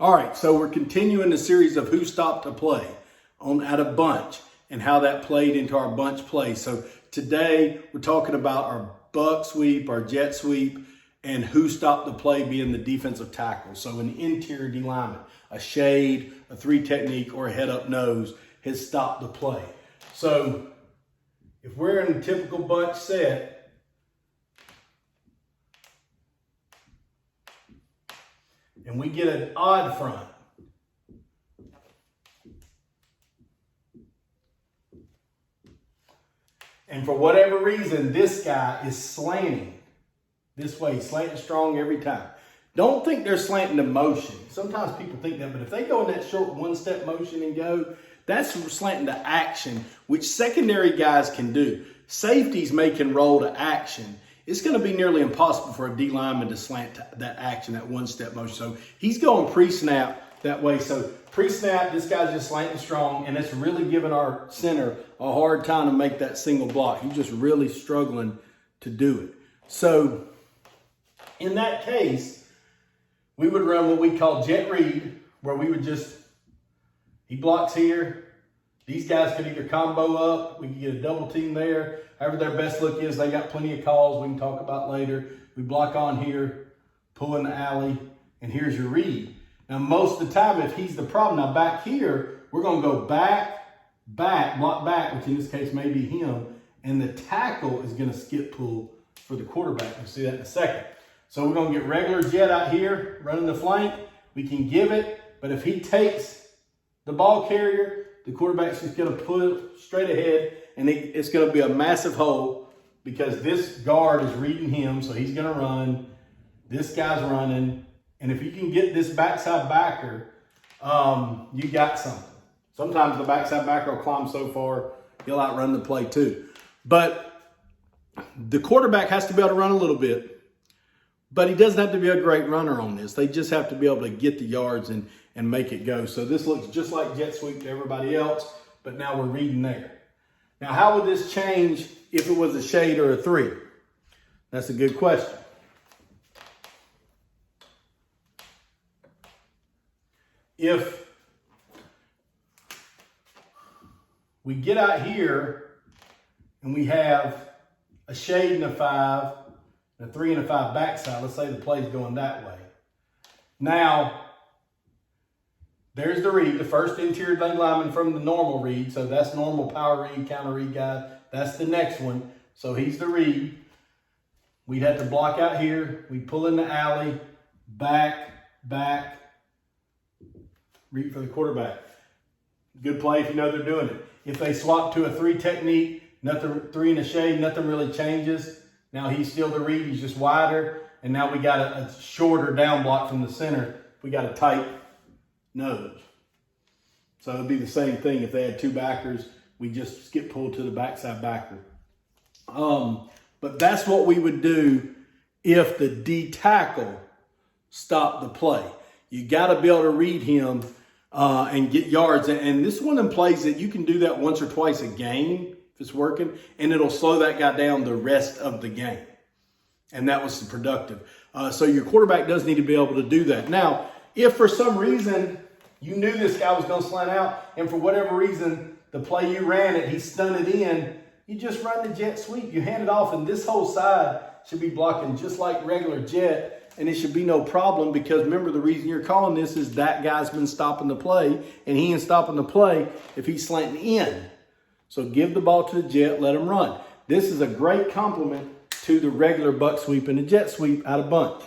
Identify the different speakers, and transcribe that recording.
Speaker 1: All right, so we're continuing the series of who stopped a play out of bunch and how that played into our bunch play. So today we're talking about our buck sweep, our jet sweep, and who stopped the play being the defensive tackle. So an interior D lineman, a shade, a three technique, or a head up nose has stopped the play. So if we're in a typical bunch set, and we get an odd front, and for whatever reason, this guy is slanting this way, slanting strong every time. Don't think they're slanting to motion. Sometimes people think that, but if they go in that short one-step motion and go, that's slanting to action, which secondary guys can do. Safeties can roll to action. It's going to be nearly impossible for a D lineman to slant that action, that one-step motion. So he's going pre-snap that way. So pre-snap, this guy's just slanting strong, and it's really giving our center a hard time to make that single block. He's just really struggling to do it. So in that case, we would run what we call jet read, where we would just, he blocks here. These guys could either combo up, we could get a double team there. However their best look is, they got plenty of calls we can talk about later. We block on here, pull in the alley, and here's your read. Now most of the time, if he's the problem, now back here, we're gonna go back, block back, which in this case may be him, and the tackle is gonna skip pull for the quarterback. We'll see that in a second. So we're gonna get regular jet out here, running the flank. We can give it, but if he takes the ball carrier, the quarterback's just going to put straight ahead, and it's going to be a massive hole because this guard is reading him, so he's going to run. This guy's running, and if you can get this backside backer, you got something. Sometimes the backside backer will climb so far, he'll outrun the play too. But the quarterback has to be able to run a little bit, but he doesn't have to be a great runner on this. They just have to be able to get the yards and make it go. So this looks just like jet sweep to everybody else, but now we're reading there. Now, how would this change if it was a shade or a three? That's a good question. If we get out here and we have a shade and a 5, a 3 and a 5 backside, let's say the play's going that way. Now, there's the read, the first interior D lineman from the normal read. So that's normal power read, counter read guy. That's the next one. So he's the read. We'd have to block out here. We pull in the alley, back, read for the quarterback. Good play if you know they're doing it. If they swap to a 3 technique, nothing, 3 in a shade, nothing really changes. Now he's still the read, he's just wider. And now we got a shorter down block from the center. We got a tight nose. So it'd be the same thing if they had 2 backers. We just skip pull to the backside backer. But that's what we would do if the D tackle stopped the play. You got to be able to read him and get yards. And this is one of them plays that you can do that once or twice a game if it's working, and it'll slow that guy down the rest of the game. And that was productive. So your quarterback does need to be able to do that. Now, if for some reason you knew this guy was going to slant out, and for whatever reason the play you ran it, he stunted in, you just run the jet sweep. You hand it off, and this whole side should be blocking just like regular jet, and it should be no problem because remember the reason you're calling this is that guy's been stopping the play, and he ain't stopping the play if he's slanting in. So give the ball to the jet, let him run. This is a great complement to the regular buck sweep and the jet sweep out of bunch.